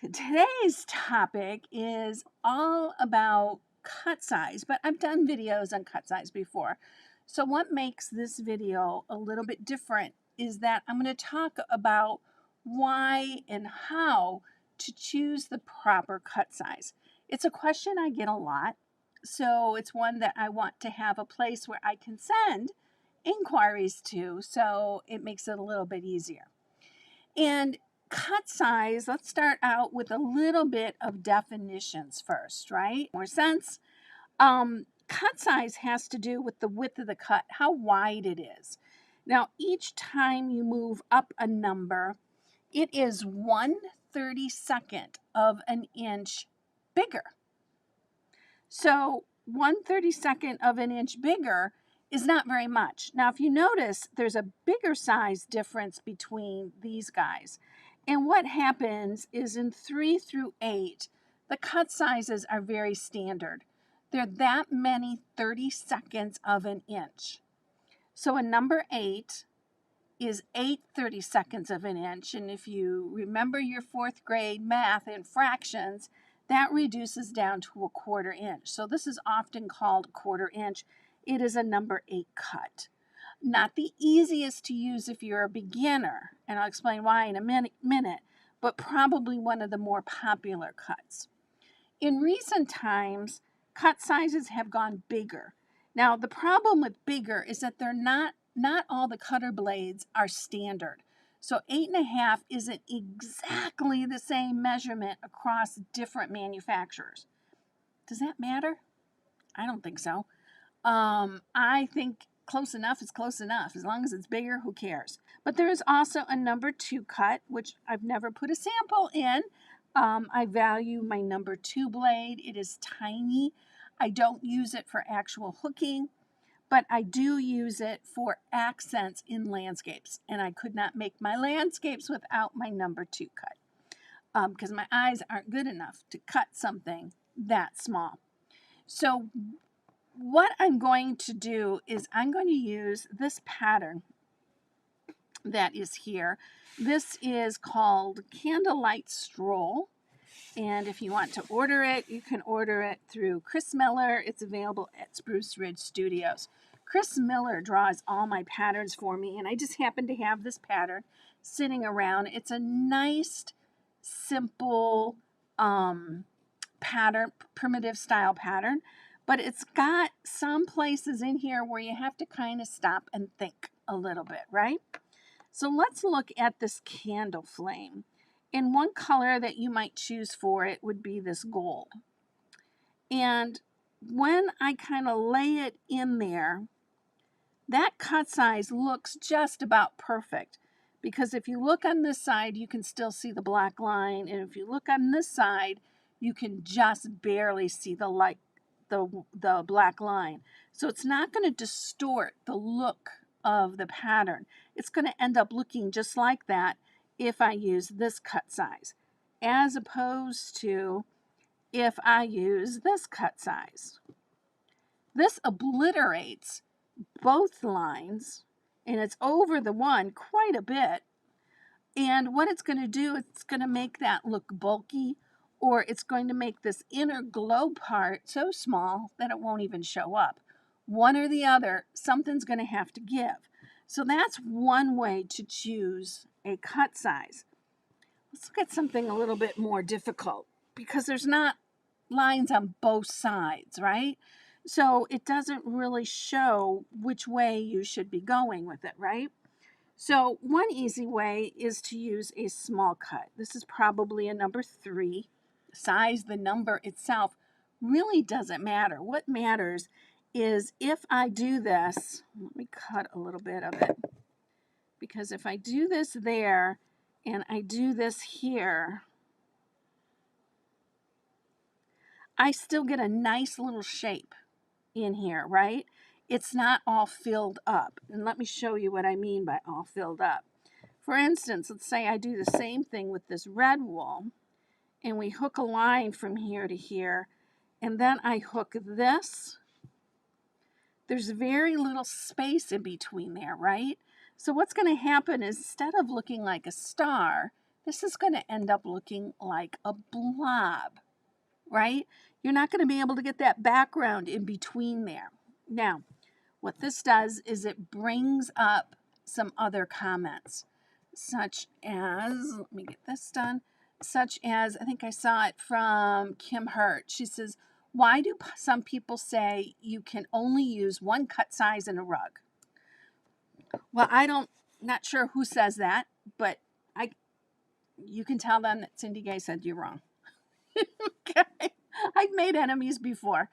Today's topic is all about cut size, but I've done videos on cut size before. So what makes this video a little bit different is that I'm going to talk about why and how to choose the proper cut size. It's a question I get a lot, so it's one that I want to have a place where I can send inquiries to, so it makes it a little bit easier. And cut size, let's start out with a little bit of definitions first, right? More sense. Cut size has to do with the width of the cut, how wide it is. Now, each time you move up a number, it is 1/32nd of an inch bigger. So 1/32nd of an inch bigger is not very much. Now, if you notice, there's a bigger size difference between these guys. And what happens is in 3 through 8, the cut sizes are very standard. They're that many 32nds of an inch. So a number 8 is 8/32nds of an inch. And if you remember your 4th grade math and fractions, that reduces down to a 1/4 inch. So this is often called 1/4 inch. It is a number 8 cut. Not the easiest to use if you're a beginner, and I'll explain why in a minute, but probably one of the more popular cuts. In recent times, cut sizes have gone bigger. Now, the problem with bigger is that they're not all the cutter blades are standard. So 8.5 isn't exactly the same measurement across different manufacturers. Does that matter? I don't think so. I think close enough is close enough. As long as it's bigger, who cares? But there is also a number 2 cut, which I've never put a sample in. I value my number 2 blade. It is tiny. I don't use it for actual hooking, but I do use it for accents in landscapes. And I could not make my landscapes without my number 2 cut because my eyes aren't good enough to cut something that small. So what I'm going to do is I'm going to use this pattern that is here. This is called Candlelight Stroll. And if you want to order it, you can order it through Chris Miller. It's available at Spruce Ridge Studios. Chris Miller draws all my patterns for me, and I just happen to have this pattern sitting around. It's a nice, simple pattern, primitive style pattern, but it's got some places in here where you have to kind of stop and think a little bit, right? So let's look at this candle flame. And one color that you might choose for it would be this gold. And when I kind of lay it in there, that cut size looks just about perfect. Because if you look on this side, you can still see the black line. And if you look on this side, you can just barely see the black line. So it's not going to distort the look of the pattern. It's going to end up looking just like that if I use this cut size, as opposed to if I use this cut size. This obliterates both lines, and it's over the one quite a bit. And what it's going to do, it's going to make that look bulky, or it's going to make this inner glow part so small that it won't even show up. One or the other, something's going to have to give. So that's one way to choose a cut size. Let's look at something a little bit more difficult because there's not lines on both sides, right? So it doesn't really show which way you should be going with it, right? So one easy way is to use a small cut. This is probably a number 3. Size, the number itself, really doesn't matter. What matters is if I do this, let me cut a little bit of it, because if I do this there and I do this here, I still get a nice little shape in here, right? It's not all filled up. And let me show you what I mean by all filled up. For instance, let's say I do the same thing with this red wool, and we hook a line from here to here, and then I hook this. There's very little space in between there, right? So what's going to happen is instead of looking like a star, this is going to end up looking like a blob, right? You're not going to be able to get that background in between there. Now, what this does is it brings up some other comments, such as, let me get this done, such as, I think I saw it from Kim Hurt. She says, why do some people say you can only use one cut size in a rug? Well, not sure who says that, but you can tell them that Cindy Gay said you're wrong. Okay. I've made enemies before,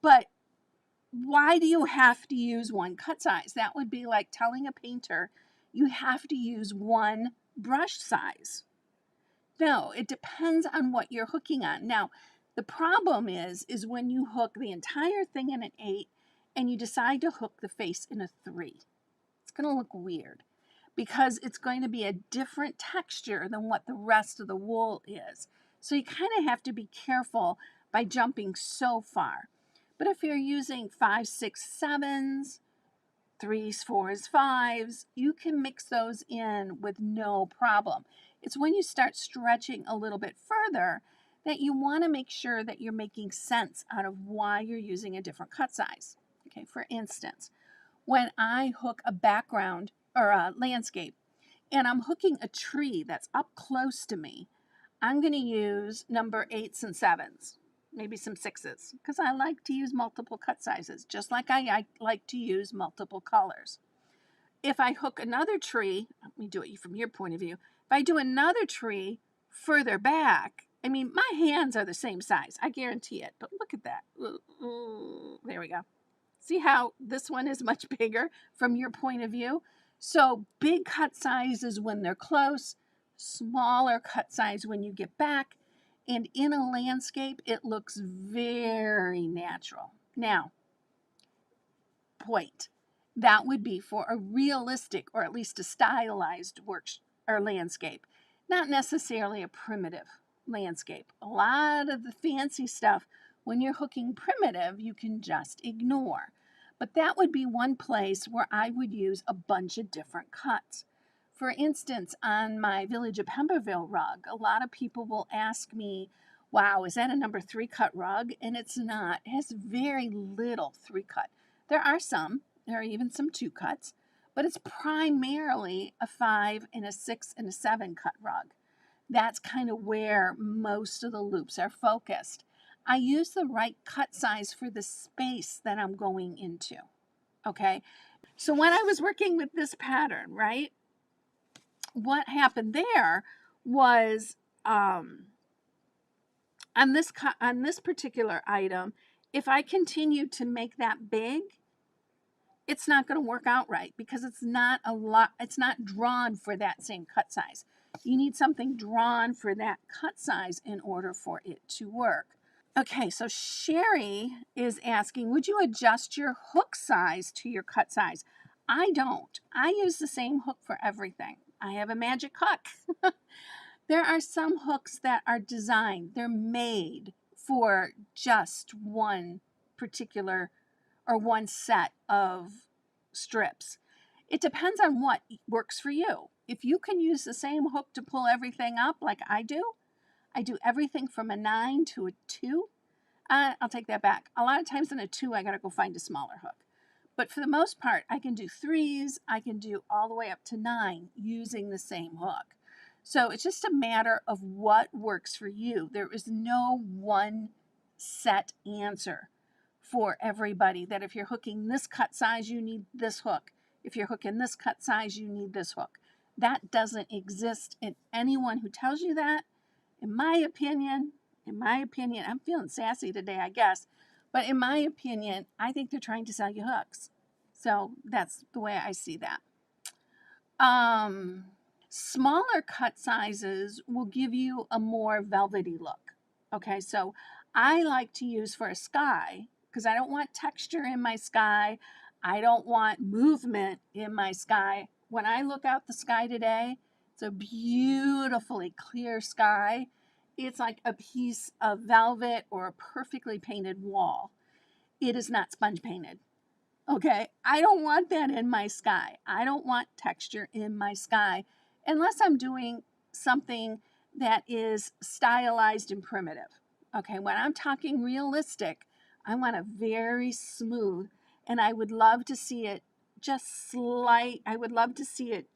but why do you have to use one cut size? That would be like telling a painter you have to use one brush size. No, it depends on what you're hooking on. Now, the problem is when you hook the entire thing in an 8 and you decide to hook the face in a 3. It's going to look weird because it's going to be a different texture than what the rest of the wool is. So you kind of have to be careful by jumping so far. But if you're using 5, 6, 7s, 3s, 4s, 5s, you can mix those in with no problem. It's when you start stretching a little bit further that you want to make sure that you're making sense out of why you're using a different cut size. Okay, for instance, when I hook a background or a landscape and I'm hooking a tree that's up close to me, I'm going to use number 8s and 7s, maybe some 6s, because I like to use multiple cut sizes, just like I like to use multiple colors. If I hook another tree, let me do it from your point of view. If I do another tree further back, I mean, my hands are the same size, I guarantee it, but look at that. There we go. See how this one is much bigger from your point of view? So big cut sizes when they're close, smaller cut size when you get back, and in a landscape, it looks very natural. Now, point. That would be for a realistic or at least a stylized work or landscape, not necessarily a primitive landscape. A lot of the fancy stuff, when you're hooking primitive, you can just ignore. But that would be one place where I would use a bunch of different cuts. For instance, on my Village of Pemberville rug, a lot of people will ask me, wow, is that a number 3 cut rug? And it's not. It has very little 3 cut. There are even some 2 cuts, but it's primarily a 5 and a 6 and a 7 cut rug. That's kind of where most of the loops are focused. I use the right cut size for the space that I'm going into, okay? So when I was working with this pattern, right, what happened there was on this particular item, if I continue to make that big, it's not going to work out right because it's not drawn for that same cut size. You need something drawn for that cut size in order for it to work. Okay, so Sherry is asking, would you adjust your hook size to your cut size? I don't. I use the same hook for everything. I have a magic hook. There are some hooks that are designed, they're made for just one particular or one set of strips. It depends on what works for you. If you can use the same hook to pull everything up like I do everything from a 9 to a 2. I'll take that back. A lot of times in a 2, I got to go find a smaller hook. But for the most part, I can do 3s. I can do all the way up to 9 using the same hook. So it's just a matter of what works for you. There is no one set answer for everybody that if you're hooking this cut size, you need this hook. If you're hooking this cut size, you need this hook. That doesn't exist. And anyone who tells you that, in my opinion, I'm feeling sassy today, I guess, but in my opinion, I think they're trying to sell you hooks. So that's the way I see that. Smaller cut sizes will give you a more velvety look. Okay, so I like to use for a sky because I don't want texture in my sky. I don't want movement in my sky. When I look out the sky today, it's a beautifully clear sky. It's like a piece of velvet or a perfectly painted wall. It is not sponge painted. Okay, I don't want that in my sky. I don't want texture in my sky unless I'm doing something that is stylized and primitive. Okay, when I'm talking realistic, I want a very smooth, and I would love to see it just slight. I would love to see it,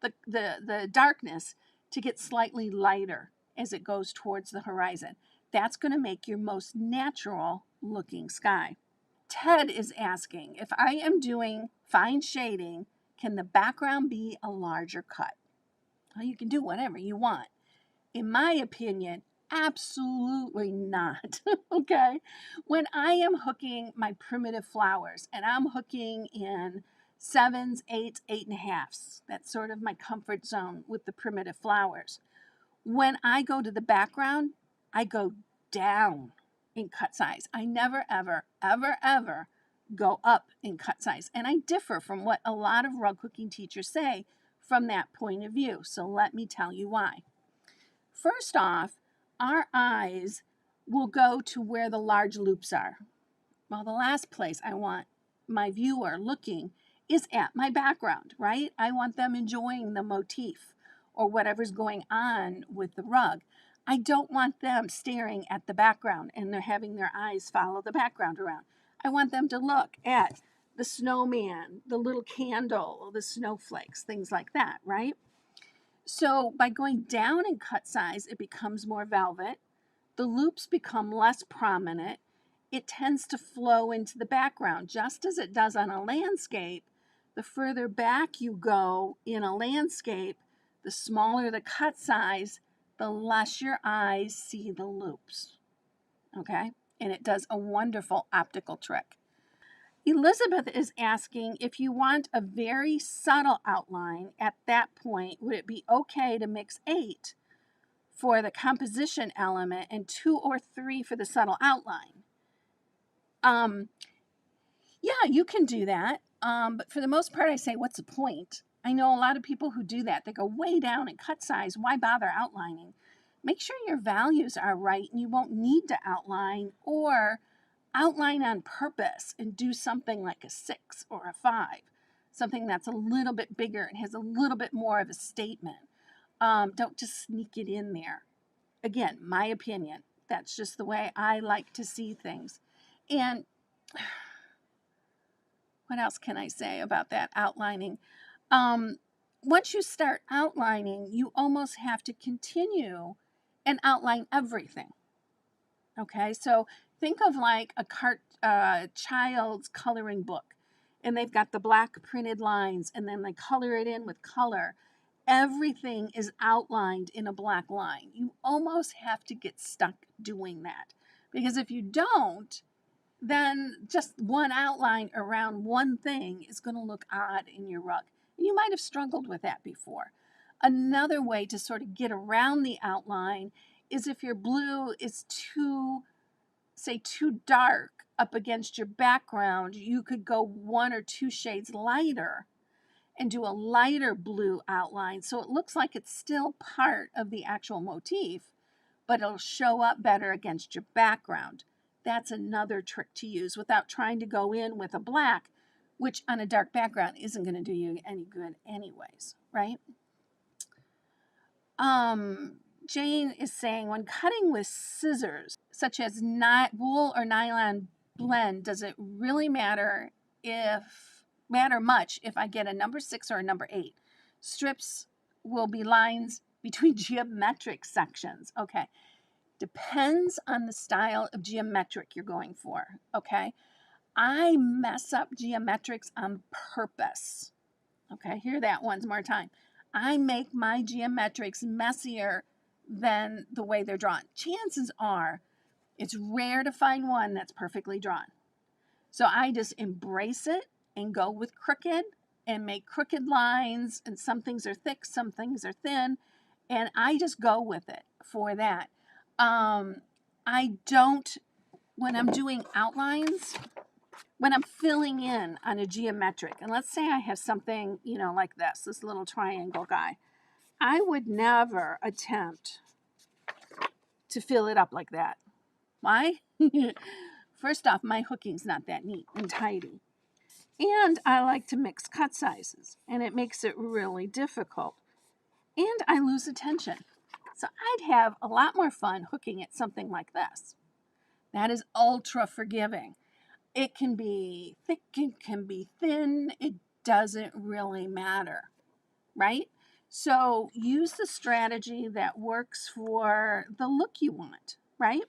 the darkness to get slightly lighter as it goes towards the horizon. That's going to make your most natural looking sky. Ted is asking, if I am doing fine shading, can the background be a larger cut? Well, you can do whatever you want. In my opinion, absolutely not. Okay. When I am hooking my primitive flowers and I'm hooking in 7s, 8s, 8.5s, that's sort of my comfort zone with the primitive flowers. When I go to the background, I go down in cut size. I never, ever, ever, ever go up in cut size. And I differ from what a lot of rug hooking teachers say from that point of view. So let me tell you why. First off, our eyes will go to where the large loops are. Well, the last place I want my viewer looking is at my background, right? I want them enjoying the motif or whatever's going on with the rug. I don't want them staring at the background and they're having their eyes follow the background around. I want them to look at the snowman, the little candle, the snowflakes, things like that, right? So by going down in cut size, it becomes more velvet. The loops become less prominent. It tends to flow into the background, just as it does on a landscape. The further back you go in a landscape, the smaller the cut size, the less your eyes see the loops. Okay? And it does a wonderful optical trick. Elizabeth is asking, if you want a very subtle outline at that point, would it be okay to mix 8 for the composition element and 2 or 3 for the subtle outline? Yeah, you can do that. But for the most part, I say, what's the point? I know a lot of people who do that. They go way down in cut size. Why bother outlining? Make sure your values are right and you won't need to outline, or outline on purpose and do something like a 6 or a 5, something that's a little bit bigger and has a little bit more of a statement. Don't just sneak it in there. Again, my opinion. That's just the way I like to see things. And what else can I say about that outlining? Once you start outlining, you almost have to continue and outline everything. Okay, so think of like a child's coloring book, and they've got the black printed lines, and then they color it in with color. Everything is outlined in a black line. You almost have to get stuck doing that, because if you don't, then just one outline around one thing is going to look odd in your rug. You might have struggled with that before. Another way to sort of get around the outline is if your blue is too dark up against your background, you could go 1 or 2 shades lighter and do a lighter blue outline. So it looks like it's still part of the actual motif, but it'll show up better against your background. That's another trick to use without trying to go in with a black, which on a dark background isn't going to do you any good anyways, right? Jane is saying, when cutting with scissors, such as wool or nylon blend, does it really matter much if I get a number 6 or a number 8? Strips will be lines between geometric sections. Okay. Depends on the style of geometric you're going for. Okay. I mess up geometrics on purpose. Okay. Hear that one more time. I make my geometrics messier than the way they're drawn. Chances are it's rare to find one that's perfectly drawn. So I just embrace it and go with crooked and make crooked lines, and some things are thick, some things are thin, and I just go with it for that. I don't, when I'm doing outlines, when I'm filling in on a geometric, and let's say I have something, like this little triangle guy, I would never attempt to fill it up like that. Why? First off, my hooking's not that neat and tidy. And I like to mix cut sizes, and it makes it really difficult. and I lose attention. So I'd have a lot more fun hooking at something like this. That is ultra forgiving. It can be thick, it can be thin, it doesn't really matter, right? So use the strategy that works for the look you want, right?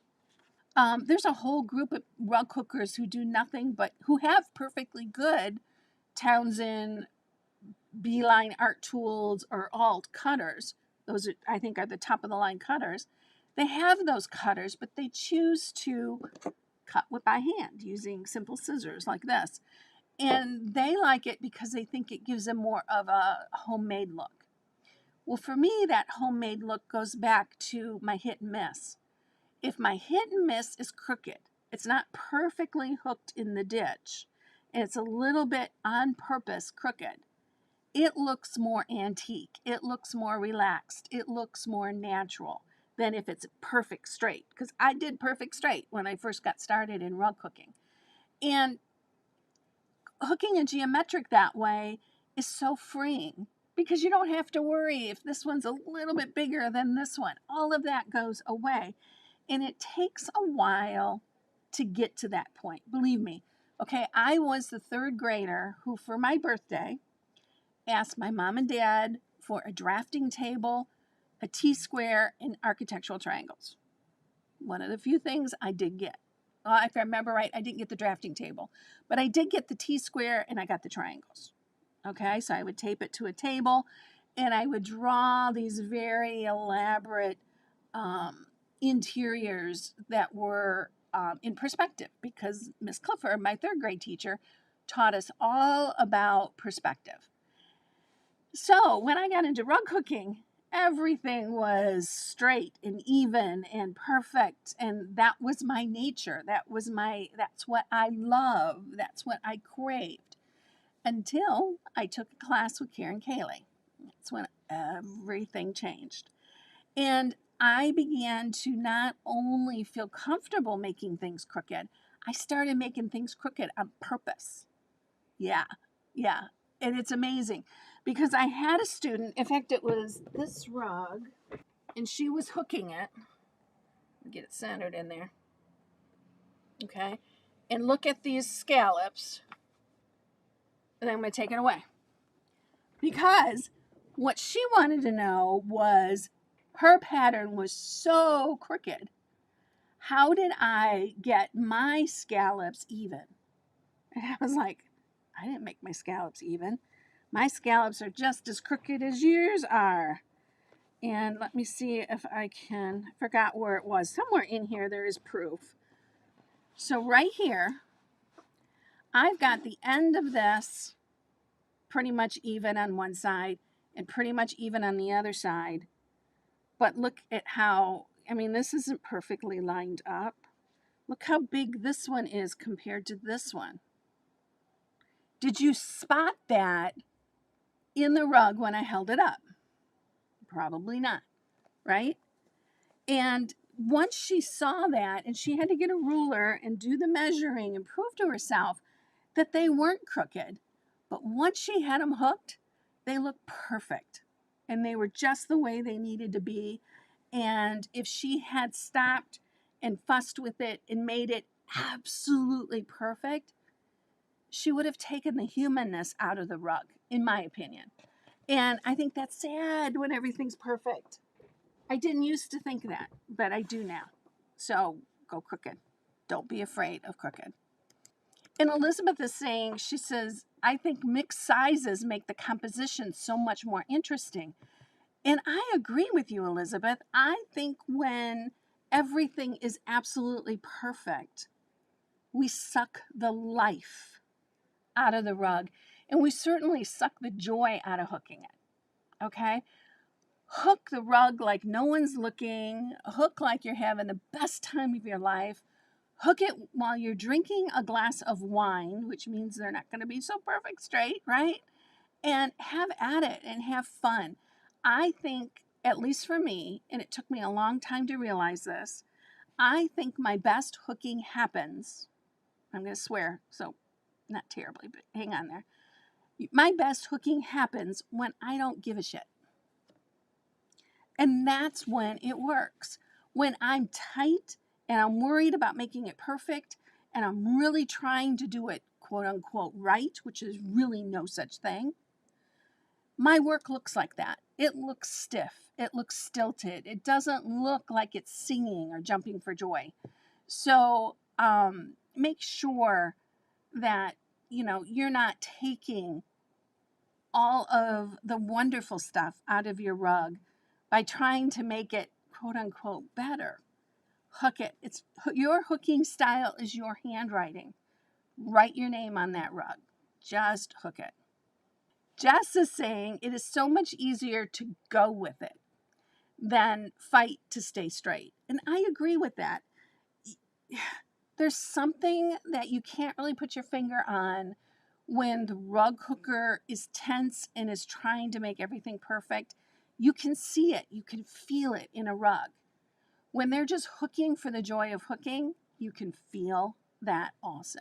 There's a whole group of rug hookers who do nothing but who have perfectly good Townsend, Beeline Art Tools, or Alt cutters. Those are, I think, are the top of the line cutters. They have those cutters, but they choose to cut by hand using simple scissors like this. And they like it because they think it gives them more of a homemade look. Well, for me, that homemade look goes back to my hit and miss. If my hit and miss is crooked, it's not perfectly hooked in the ditch, and it's a little bit on purpose crooked, it looks more antique. It looks more relaxed. It looks more natural than if it's perfect straight. Because I did perfect straight when I first got started in rug hooking. And hooking a geometric that way is so freeing because you don't have to worry if this one's a little bit bigger than this one. All of that goes away. And it takes a while to get to that point. Believe me. Okay, I was the third grader who, for my birthday, asked my mom and dad for a drafting table, a T-square, and architectural triangles. One of the few things I did get. Well, if I remember right, I didn't get the drafting table, but I did get the T-square and I got the triangles. Okay, so I would tape it to a table and I would draw these very elaborate interiors that were in perspective because Miss Clifford, my third grade teacher, taught us all about perspective. So when I got into rug hooking, everything was straight and even and perfect. And that was my nature. That's what I love. That's what I craved until I took a class with Karen Cayley. That's when everything changed. And I began to not only feel comfortable making things crooked, I started making things crooked on purpose. Yeah, yeah. And it's amazing because I had a student, in fact, it was this rug, and she was hooking it. Get it centered in there. Okay. And look at these scallops. And I'm going to take it away. Because what she wanted to know was her pattern was so crooked. How did I get my scallops even? And I was like, I didn't make my scallops even. My scallops are just as crooked as yours are. And let me see if I can, I forgot where it was. Somewhere in here there is proof. So right here, I've got the end of this pretty much even on one side and pretty much even on the other side. But look at how, I mean, this isn't perfectly lined up. Look how big this one is compared to this one. Did you spot that in the rug when I held it up? Probably not, right? And once she saw that, and she had to get a ruler and do the measuring and prove to herself that they weren't crooked, but once she had them hooked, they looked perfect. And they were just the way they needed to be. And if she had stopped and fussed with it and made it absolutely perfect, she would have taken the humanness out of the rug, in my opinion. And I think that's sad when everything's perfect. I didn't used to think that, but I do now. So go crooked. Don't be afraid of crooked. And Elizabeth is saying, she says, I think mixed sizes make the composition so much more interesting. And I agree with you, Elizabeth. I think when everything is absolutely perfect, we suck the life out of the rug. And we certainly suck the joy out of hooking it. Okay? Hook the rug like no one's looking. Hook like you're having the best time of your life. Hook it while you're drinking a glass of wine, which means they're not going to be so perfect straight, right? And have at it and have fun. I think, at least for me, and it took me a long time to realize this, I think my best hooking happens, I'm going to swear, so not terribly, but hang on there. My best hooking happens when I don't give a shit. And that's when it works. When I'm tight and I'm worried about making it perfect and I'm really trying to do it quote unquote right, which is really no such thing, my work looks like that. It looks stiff. It looks stilted. It doesn't look like it's singing or jumping for joy. So make sure that, you're not taking all of the wonderful stuff out of your rug by trying to make it quote unquote better. Hook it. It's your hooking style is your handwriting. Write your name on that rug. Just hook it. Jess is saying it is so much easier to go with it than fight to stay straight. And I agree with that. There's something that you can't really put your finger on when the rug hooker is tense and is trying to make everything perfect. You can see it, you can feel it in a rug. When they're just hooking for the joy of hooking, you can feel that also.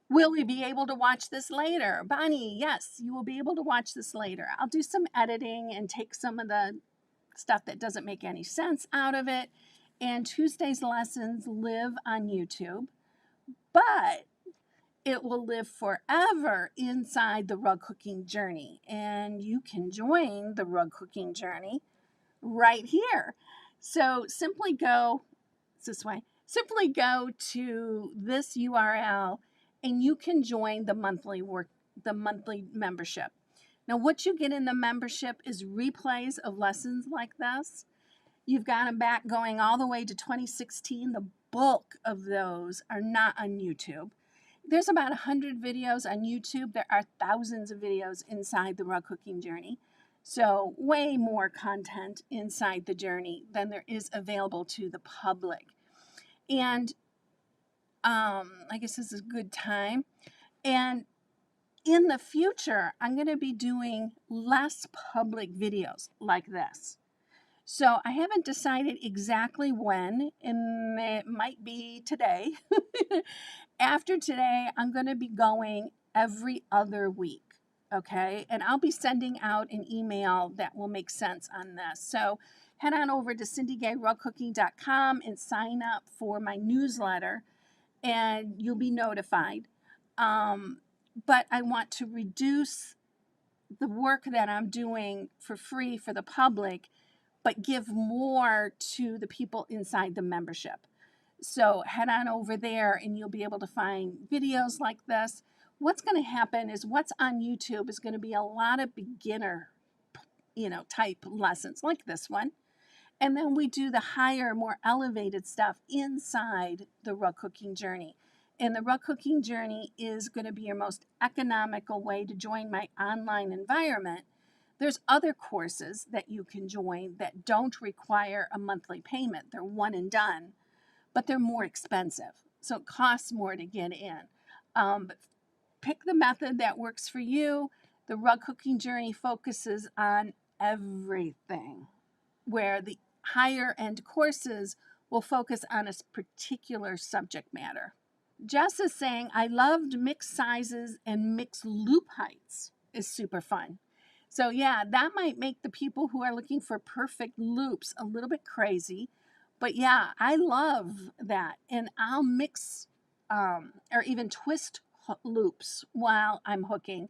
Will we be able to watch this later? Bonnie, yes, you will be able to watch this later. I'll do some editing and take some of the stuff that doesn't make any sense out of it. And Tuesday's lessons live on YouTube, but it will live forever inside the rug hooking journey. And you can join the rug hooking journey right here. So simply go this way. Simply go to this URL and you can join the monthly membership. Now, what you get in the membership is replays of lessons like this. You've got them back going all the way to 2016. The bulk of those are not on YouTube. There's about 100 videos on YouTube. There are thousands of videos inside the rug hooking journey. So way more content inside the journey than there is available to the public. And I guess this is a good time. And in the future, I'm going to be doing less public videos like this. So I haven't decided exactly when, and it might be today. After today, I'm going to be going every other week. Okay, and I'll be sending out an email that will make sense on this. So head on over to cindygayrughooking.com and sign up for my newsletter, and you'll be notified. But I want to reduce the work that I'm doing for free for the public, but give more to the people inside the membership. So head on over there and you'll be able to find videos like this. What's going to happen is what's on YouTube is going to be a lot of beginner, type lessons like this one. And then we do the higher, more elevated stuff inside the rug hooking journey. And the rug hooking journey is going to be your most economical way to join my online environment. There's other courses that you can join that don't require a monthly payment. They're one and done, but they're more expensive. So it costs more to get in. But pick the method that works for you. The rug hooking journey focuses on everything, where the higher end courses will focus on a particular subject matter. Jess is saying, I loved mixed sizes and mixed loop heights is super fun. So yeah, that might make the people who are looking for perfect loops a little bit crazy. But yeah, I love that. And I'll mix or even twist loops while I'm hooking.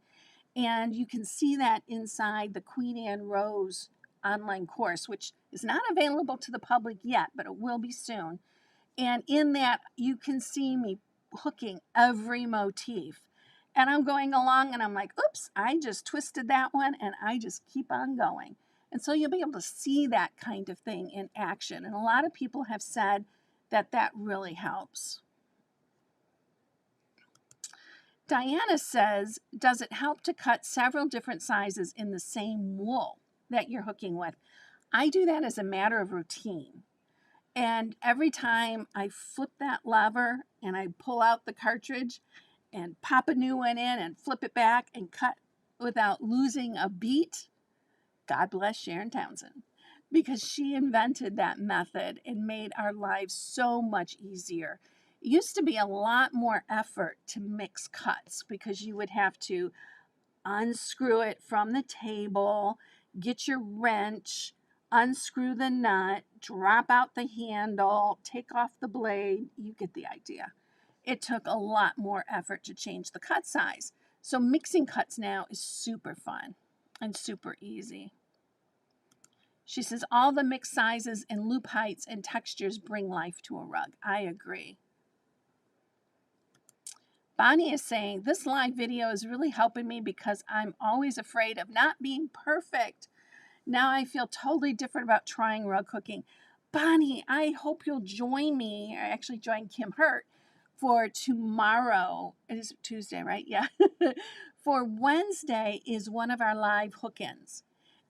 And you can see that inside the Queen Anne Rose online course, which is not available to the public yet, but it will be soon. And in that, you can see me hooking every motif. And I'm going along and I'm like, oops, I just twisted that one, and I just keep on going. And so you'll be able to see that kind of thing in action. And a lot of people have said that that really helps. Diana says, does it help to cut several different sizes in the same wool that you're hooking with? I do that as a matter of routine. And every time I flip that lever and I pull out the cartridge and pop a new one in and flip it back and cut without losing a beat, God bless Sharon Townsend, because she invented that method and made our lives so much easier. It used to be a lot more effort to mix cuts because you would have to unscrew it from the table, get your wrench, unscrew the nut, drop out the handle, take off the blade. You get the idea. It took a lot more effort to change the cut size. So mixing cuts now is super fun and super easy. She says all the mixed sizes and loop heights and textures bring life to a rug. I agree. Bonnie is saying, this live video is really helping me because I'm always afraid of not being perfect. Now I feel totally different about trying rug cooking. Bonnie, I hope you'll join me, or actually join Kim Hurt, for tomorrow. It is Tuesday, right? Yeah. For Wednesday is one of our live hook-ins.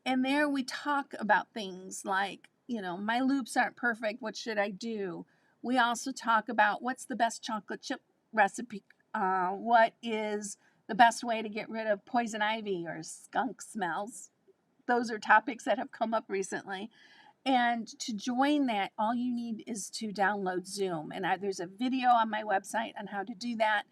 And there we talk about things like, my loops aren't perfect. What should I do? We also talk about what's the best chocolate chip recipe. What is the best way to get rid of poison ivy or skunk smells? Those are topics that have come up recently. And to join that, all you need is to download Zoom. And there's a video on my website on how to do that.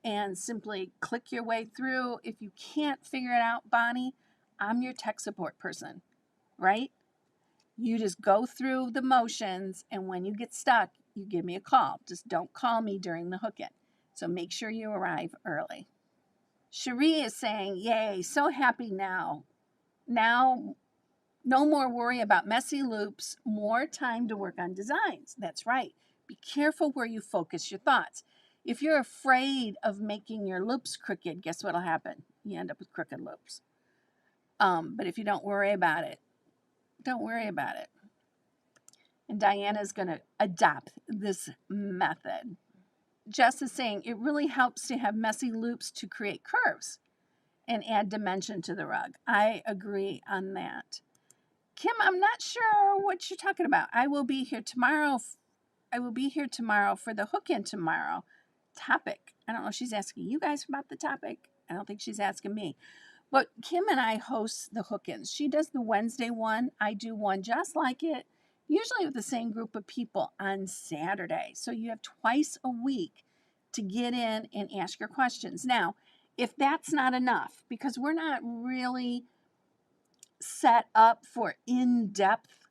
And simply click your way through. If you can't figure it out, Bonnie, I'm your tech support person, right? You just go through the motions, and when you get stuck, you give me a call. Just don't call me during the hook-in. So make sure you arrive early. Cherie is saying, yay, so happy now. Now, no more worry about messy loops, more time to work on designs. That's right. Be careful where you focus your thoughts. If you're afraid of making your loops crooked, guess what'll happen? You end up with crooked loops. But if you don't worry about it, don't worry about it. And Diana's going to adopt this method. Jess is saying it really helps to have messy loops to create curves and add dimension to the rug. I agree on that. Kim, I'm not sure what you're talking about. I will be here tomorrow. For the hook-in tomorrow topic. I don't know if she's asking you guys about the topic. I don't think she's asking me. But Kim and I host the hook-ins. She does the Wednesday one. I do one just like it, usually with the same group of people on Saturday. So you have twice a week to get in and ask your questions. Now, if that's not enough, because we're not really set up for in-depth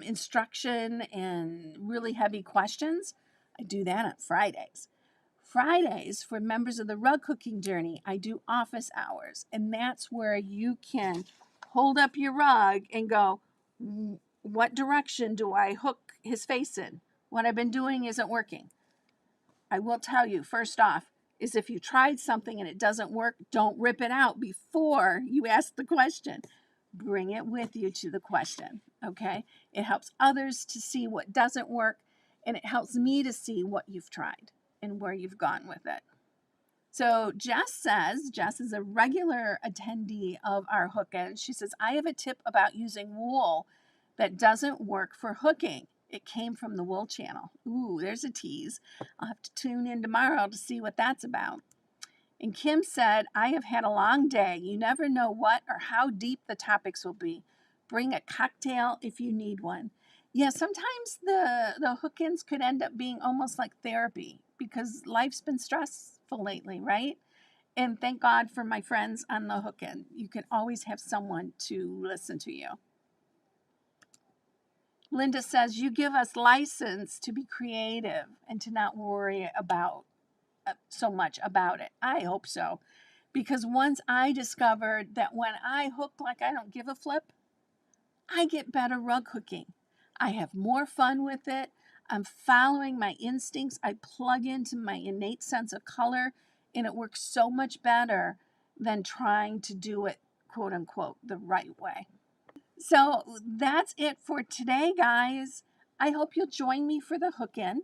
instruction and really heavy questions, I do that on Fridays. Fridays, for members of the rug cooking journey, I do office hours, and that's where you can hold up your rug and go, what direction do I hook his face in? What I've been doing isn't working. I will tell you, first off, is if you tried something and it doesn't work, don't rip it out before you ask the question. Bring it with you to the question, okay? It helps others to see what doesn't work, and it helps me to see what you've tried and where you've gone with it. So Jess is a regular attendee of our hook-in. She says, I have a tip about using wool that doesn't work for hooking. It came from the Wool Channel. Ooh, there's a tease. I'll have to tune in tomorrow to see what that's about. And Kim said, I have had a long day. You never know what or how deep the topics will be. Bring a cocktail if you need one. Yeah, sometimes the hook-ins could end up being almost like therapy because life's been stressful lately, right? And thank God for my friends on the hook-in. You can always have someone to listen to you. Linda says, you give us license to be creative and to not worry about so much about it. I hope so. Because once I discovered that when I hook like I don't give a flip, I get better rug hooking. I have more fun with it. I'm following my instincts. I plug into my innate sense of color, and it works so much better than trying to do it, quote unquote, the right way. So that's it for today, guys. I hope you'll join me for the hook-in.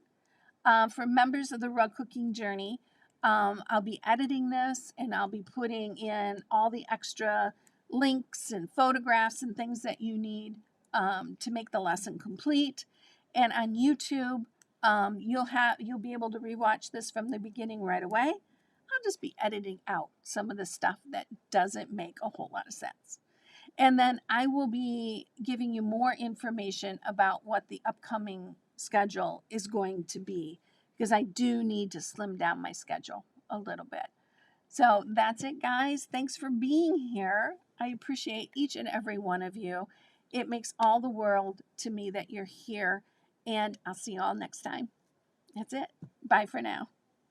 For members of the rug cooking journey, I'll be editing this and I'll be putting in all the extra links and photographs and things that you need to make the lesson complete. And on YouTube, you'll be able to rewatch this from the beginning right away. I'll just be editing out some of the stuff that doesn't make a whole lot of sense. And then I will be giving you more information about what the upcoming schedule is going to be, because I do need to slim down my schedule a little bit. So that's it, guys. Thanks for being here. I appreciate each and every one of you. It makes all the world to me that you're here, and I'll see you all next time. That's it. Bye for now.